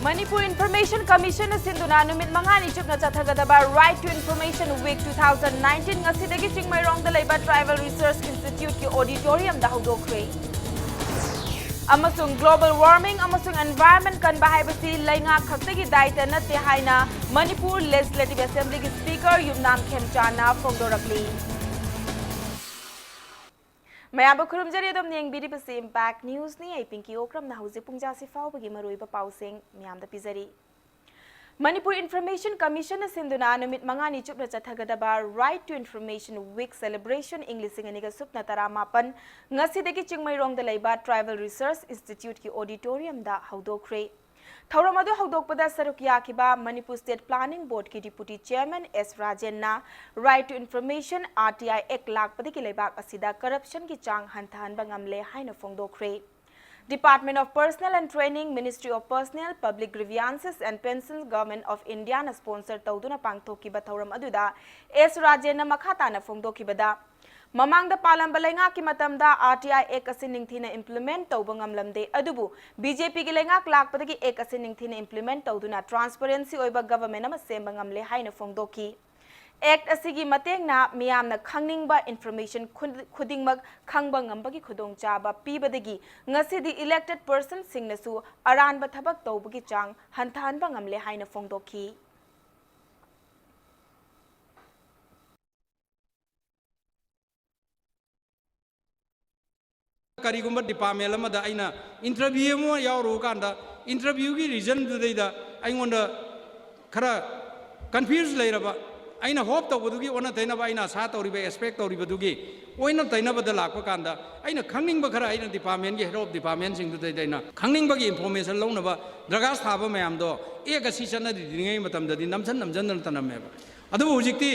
Manipur Information Commission Sinduna Numit Mangani Chupna Chathagadaba Right to Information Week 2019 Ngasidagi Chingmairong the Labour Tribal Research Institute ki Auditorium da Haudokre. Amasung Global Warming Amasung Environment kan bahaibasi lainga khaktagi daita nate haina Manipur Legislative Assembly ki Speaker Yumnam Khemchana Phongdorakli. Mayaba kurumjari dom niang bidi pasi Impact News ni ay pinky okram na hausi pungja si fao bagi marui pa pausing miyam da pizari. Manipur Information Commission sinduna numit mangani chupna chathagadaba Right to Information Week Celebration Englishing aniga supna taramapan ngasidagi chingmairong da laiba Tribal Research Institute ki Auditorium da haudokre. Thauramadu haudokpada sarukya kiba Manipur State Planning Board ki Deputy Chairman S. Rajenna Right to Information RTI Act lakpadi ki laibak asida corruption ki chang hantahan bangamle haina phongdokre. Department of Personnel and Training, Ministry of Personnel, Public Grievances and Pensions, Government of India na sponsor tauduna pangthokiba thauram aduda S. Rajenna makhatana phongdokibada Mamang da palam balengak ki matamda RTI ek asin ningthina implement tawba ngamlamde adubu BJP ki lengak lakpadagi ek asin ningthina implement tawduna transparency oiba government ama semba ngamle haina phongdoki Act asigi matengna miyamna khangningba information khudingmak khangba ngambagi khudongchaba pibadagi ngasidi elected person singnasu aranba thabak tawbagi chang hanthanba ngamle haina phongdoki Karigumba department amada aina interview mo yauru kanda interview gi reason dudaida aingonda khara confused leiraba aina hope tawdugi ona tainaba aina sa tawriba expect tawriba dugi oina tainaba da lakpa kanda aina khangning khara aina department gi head of department sing dudaida aina khangning gi information launaba dragas thaba mayam do eka season na dingai matam da namjan tanameba adu hujikti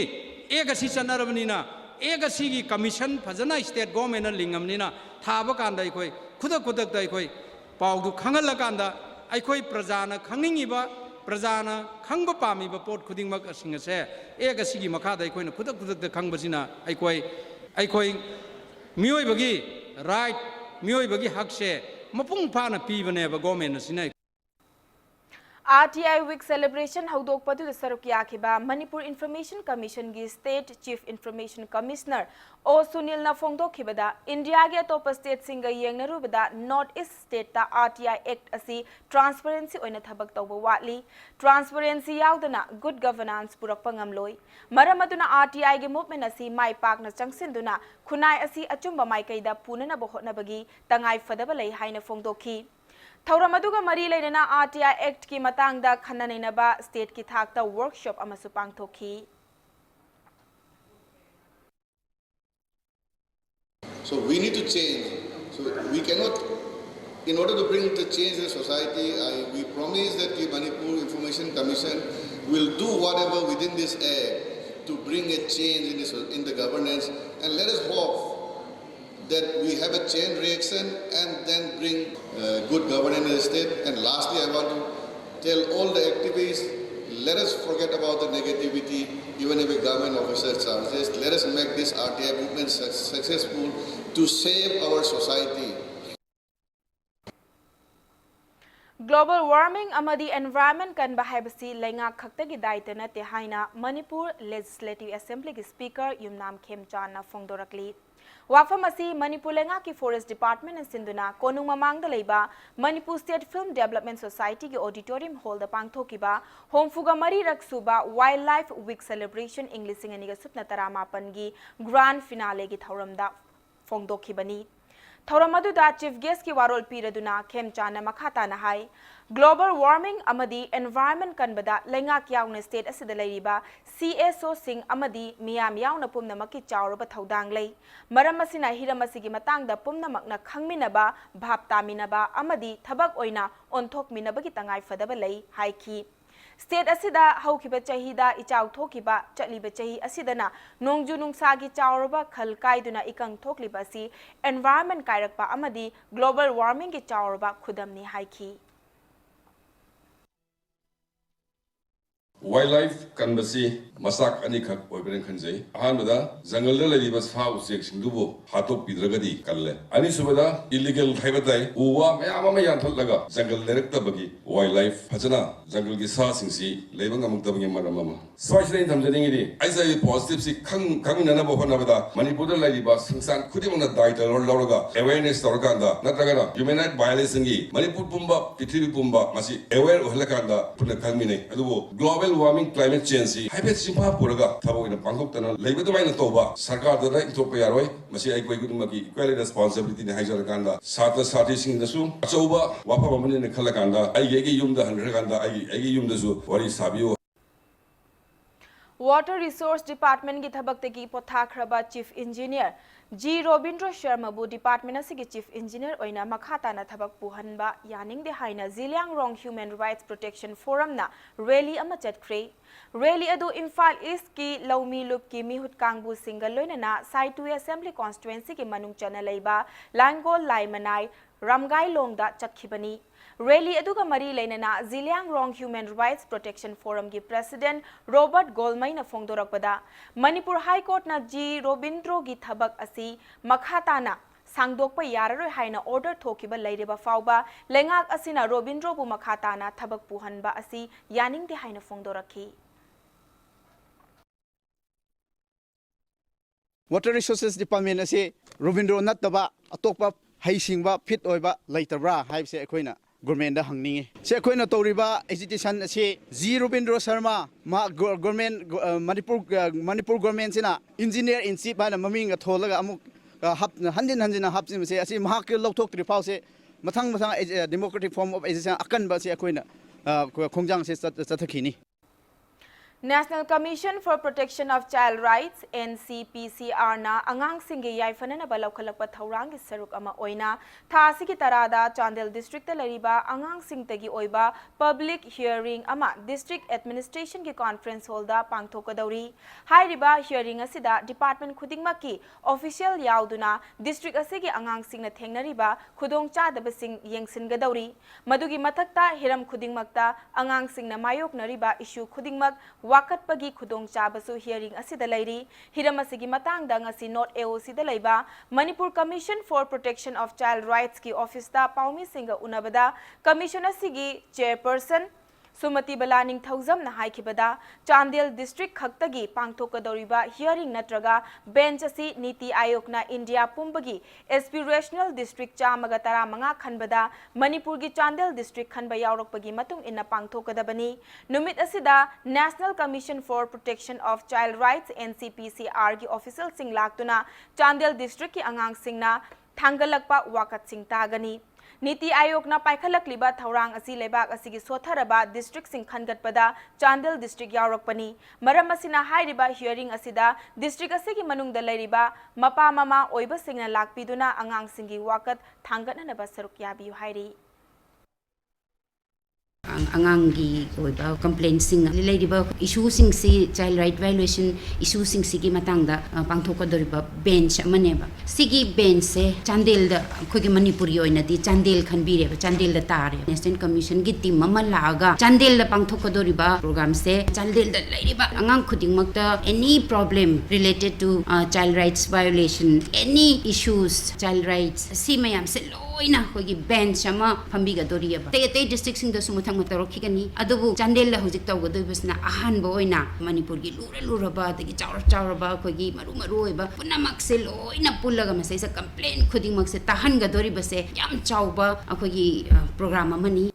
eka season na rabnina eka sigi commission phajana state government na lingamnina thaba kanda aikoi khudak da aikoi paudu khangal kanda aikoi prajana khangningiba prajana khangba pamiba pot khudingmak asinga se eka sigi makha da aikoi na khudak da khangbasina aikoi mioi bagi right mioi bagi hak se mapung phana pibane ba government asina RTI Week Celebration Haudokpadu Sarukya Kiba Manipur Information Commission gi State Chief Information Commissioner O Sunil na Phongdo Kibada India ge top state singa yengnaru bada North East State ta RTI Act asi transparency oina thabak tawba watli transparency yaudana good governance purakpa ngamloi maramaduna RTI ge movement asi mai pak na changsinduna khunai asi achumba mai kaida punana bohotna bagi tangai fadaba lei haina phongdoki Thauramadu mari lainana RTI Act ki matangda khananainaba state ki thakta workshop amasu pangthoki. So we need to change. So we cannot, in order to bring the change in the society, we promise that the Manipur Information Commission will do whatever within this act to bring a change in the governance, and let us hope that we have a chain reaction and then bring good governance in the state. And lastly, I want to tell all the activists, let us forget about the negativity, even if a government officer charges. Let us make this RTI movement successful to save our society. Global warming amadi environment kan bahaibasi lainga khaktagi daita na te haina Manipur Legislative Assembly ki Speaker Yumnam Khemchana Phongdorakli. Wafamasi Manipur lenga ki Forest Department and Sinduna konung mamangda leiba Manipur State Film Development Society ki Auditorium Hall da pangthokiba Homfuga Mari Raksuba Wildlife Week Celebration Englishing aniga supna taramapan gi grand finale gi thauramda phongdokhibani Thauramadu da chief guest ki warol piraduna Khemchana makhata na hai Global warming amadi environment kanbada lenga kyauna state asida leiriba CSO sing amadi miyam yauna pumnamaki chawraba thaudang lei maram asina hiramasigi matangda pumnamakna khangminaba bhap taminaba amadi thabak oina onthok minabagi tangai fadaba lei haiki State asida haukiba chahida ichaw thokiba chaliba chahi asidana nongju nungsagi chawraba khal kaiduna ikang thokliba si environment kairakpa amadi global warming ki chawraba khudamni haiki wildlife kanbasi masak ani khak oibren khanjai ahanbada jungle da lariba sa usek singdubo hatok pidragadi kalle ani subada illegal thaibatai uwa mayama mayan thallaga jungle lerak tabagi wildlife phajana jungle gi sa singsi leibang amuk tabagi maramama soisrain thamjading idi aisa positive si khang nana bo honabada manipur da lariba singsan khudimona daita lawraga awareness torkanda natragana human right violation gi manipur pumba pithiri pumba masi aware ohlakanda puna khangmine adubo global warming climate change haibet simpa puraga thabo ina pangok tana leibedo maina toba sarkar da intop yaroi masi ai koi guduma ki equal responsibility ne haijar kanda sata sati sing da su achauba wafa mamani ne khala kanda ai ge yum da hanra kanda ai yum da su wari sabiyo Water Resource Department की थबक तकी पोथाखरबा Chief Engineer G. Robindra Sharma bu Department asigi Chief Engineer oina makhata na थबक puhanba yaning de haina Ziliangrong Human Rights Protection Forum na rally ama chatkhre rally adu Imphal East ki Laumi Loop ki mihut kangbu single loina na Sai 2 Assembly Constituency ki manung chana leiba Langol Laimanai Ramgai Longda chakhibani Rally aduga mari lainana Ziliangrong Human Rights Protection Forum ki President Robert Golmai na phongdorakpada Manipur High Court na G. Robindro gi thabak asi makhata na sangdokpa yararoi haina order thokiba leireba fauba lengak asina Robindro bu makhata na thabak puhanba asi yaning de haina phongdorakhi Water Resources Department ase Robindro nataba atokpa haisingba fit oiba leitabra haibse ekoina government da hangninge se koina toriba agitation ase G. Robindra Sharma ma government Manipur government sina engineer in chief bana maming tholaga amuk hanjin hapsim se ase mahak lokthok tri pau se mathang democratic form of agitation akan ba se koina khongjang se chathakini National Commission for Protection of Child Rights NCPCR na angang singi yaifana na balawkhalakpa thaurang gi saruk ama oina thasi ki tarada Chandel district ta lariba angang singtagi oiba public hearing ama district administration ki conference hall da pangthokadauri hairiba hearing asida department khudingma ki official yauduna district asigi angang singna thengnariba khudong chadaba sing yengsingadawri madugi mathakta hiram khudingmakta angang singna mayok nariba issue khudingmak wakatpagi khudong chabasu hearing asida lairi hiram asigi matangda ngasi not AOC da laiba Manipur Commission for Protection of Child Rights ki office da paumi singa unabada commission asigi chairperson Sumati Balaning Thauzam na haikibada Chandel district khaktagi pangthokadoriba hearing natraga bench asi Niti Ayog na India pumbagi aspirational district chamaga tara manga khanbada Manipur gi Chandel district khanba yaurokpagi matung inna pangthokadabani numit asida National Commission for Protection of Child Rights NCPCR gi official sing laktuna Chandel district ki angang singna thangalakpa wakat sing tagani Niti Ayog na paikhalakliba thaurang asi lebak asigi sotharaba district sing khangatpada Chandel district yaurokpani maram asina hairiba hearing asida district asigi manungda lairiba mapa mama oiba singna lakpiduna angang singi wakat thangatna ba saruk yabiu hairi angangi oiba complaints sing leiriba issue sing si child right violation issue sing sigi matangda pangthokadoriba bench amaneba sigi bench se Chandel da khogi Manipuri oina di Chandel khanbire ba Chandel da tare National Commission gi team mama laga Chandel da pangthokadoriba program se Chandel da leiriba angang khuding makta any problem related to child rights violation any issues child rights si mayam se loina khogi bench ama phambiga doriba te district sing da sumuthang matarokigani adubu Chandel la hojik tawgadobasna ahanba oina Manipur gi luraba dagi chauraba khogi maru oiba punamak se loina pullaga masai sa complaint khudingmak se tahangadoriba se yam chauba akhogi program amani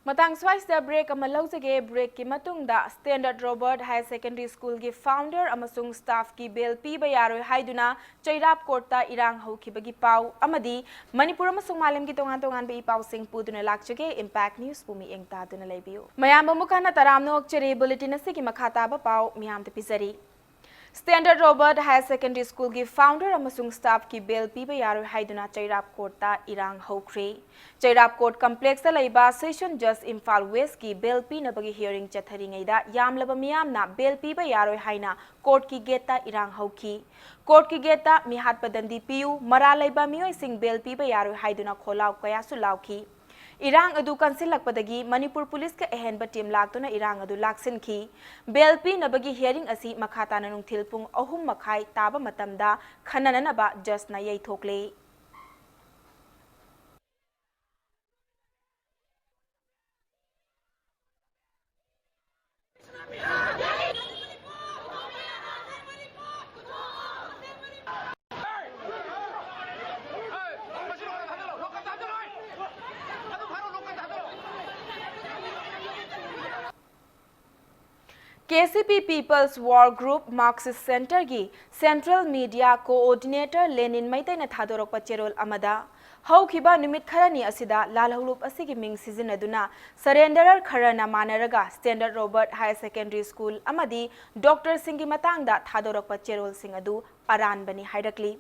Matang swais da break amalawjage break ki matungda Standard Robert High Secondary School ki founder amasung staff ki bail piba yaroi haiduna Chairap Court ta irang haukibagi pau amadi Manipur amasung malam ki tongan ba ipaw sing puduna lakjage Impact News pumi engta duna leibiu mayam mukana taramno okchere bulletin asigi makhata ba pau miyam te pizari Standard Robert High Secondary School ki founder amasung staff ki bail piba yaroi haiduna Chairap Court ta irang haukre Chairap Court complex da laiba session judge Imphal West ki bail pinabagi hearing chatharingaida yamlaba miyamna bail piba yaroi haina court ki gate ta irang hauki court ki gate ta mihat padandi piu mara laiba miyoi sing bail piba yaroi haiduna kholaw kaya su lawki irang adu kansilakpadagi Manipur police ka ehenba team laktuna irang adu laksinki belpi nabagi hearing asi makhatana nungthil pung 3:30 taba matamda khanananaba just na yaithokle KCP People's War Group Marxist Center gi Central Media Coordinator Lenin Maitena Thadorok Pacherol Amada Haukiba numit kharani asida lalhulup asigi ming sizinaduna surrenderer kharana manaraga Standard Robert High Secondary School amadi Dr. Singi matangda Thadorok Pacherol singadu aran bani hairakli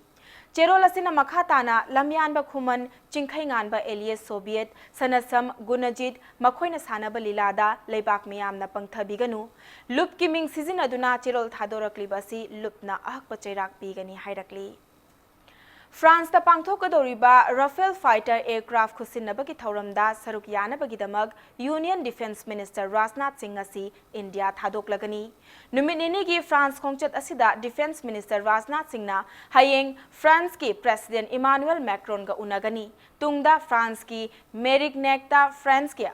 Cherol asina makhatana lamyanba khuman chingkhainganba Elias Soviet sanasam gunajit makhoina sanaba lilada leibak miyamna pangthabiganu lup kiming sizin aduna cherol thadorakli basi lupna ahakpa chairak pigani hairakli France ta pangthokadoriba Rafale fighter aircraft khusinnabagi thauramda saruk yanabagidamag Union Defense Minister Rajnath Singh asi India thadoklagani numinini gi France khongchat asida Defense Minister Rajnath Singh na hayeng France ki President Emmanuel Macron ga unagani tungda France ki Mérignac France ki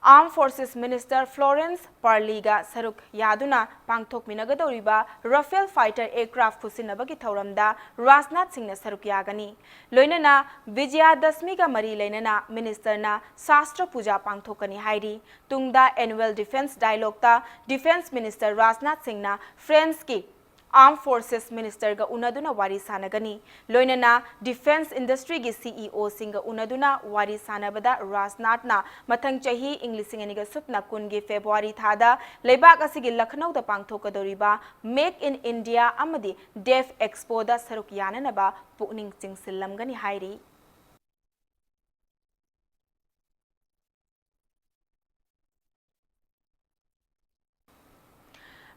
Armed Forces Minister Florence Parly ga saruk yaduna pangthok minagadoriba Rafale fighter aircraft khusinabagi thauramda Rajnath Singh na saruk yagani loinana Vijayadashmi ga mari leinana minister na Shastra Puja pangthokani hairi tungda annual defense dialogue ta Defense Minister Rajnath Singh na France ki Armed Forces Minister ga unaduna wari sanagani loinana Defense Industry gi CEO singa unaduna wari sanabada Rajnath na mathang chahi Englising aniga supna kun gi February thada leibak asigi Lucknow da pangthokadoriba Make in India amadi Deaf Expo da saruk yananaba pukning chingsillamgani hairi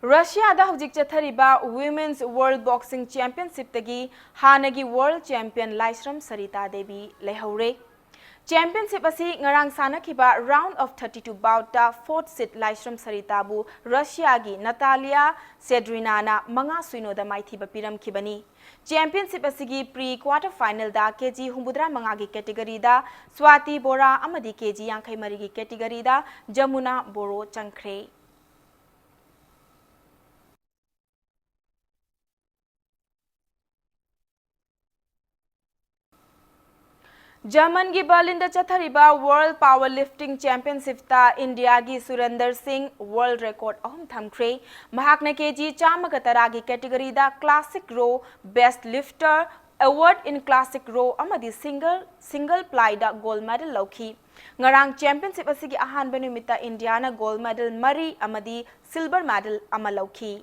Russia da hujik chathariba Women's World Boxing Championship tagi hanagi World Champion Laisram Sarita Devi lehaure Championship asi ngarang sanakhiba round of 32 bout ta 4th seed Laisram Sarita bu Russia gi Natalia Sedrina na manga suino da maithiba piram khibani Championship asigi pre quarter final da kg humbudra manga gi category da Swati Bora amadi kg yankhai mari gi category da Jamuna Boro changkhre German gi Berlin da chathariba World Powerlifting Championship ta India gi Surinder Singh world record ahum thamkhre mahakna kg 130 gi category da classic row best lifter award in classic row amadi single ply da gold medal lauki ngarang championship asigi ahan benumita India na gold medal mari amadi silver medal amalauki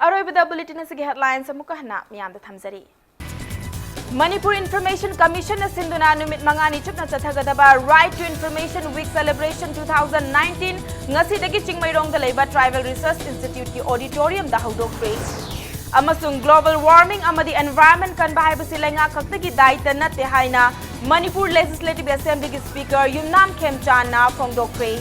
Aroibada bulletin asigi headlines amukahna miyam da thamzari Manipur Information Commission na sinduna numit mangani chupna chathagadaba Right to Information Week Celebration 2019 ngasi dagi chingmairong da leiba Tribal Research Institute ki auditorium da haudokre amasung global warming amadi environment kan bahai basi lenga kaktagi daita na te haina Manipur Legislative Assembly ki speaker Yumnam Khemchan na phongdokre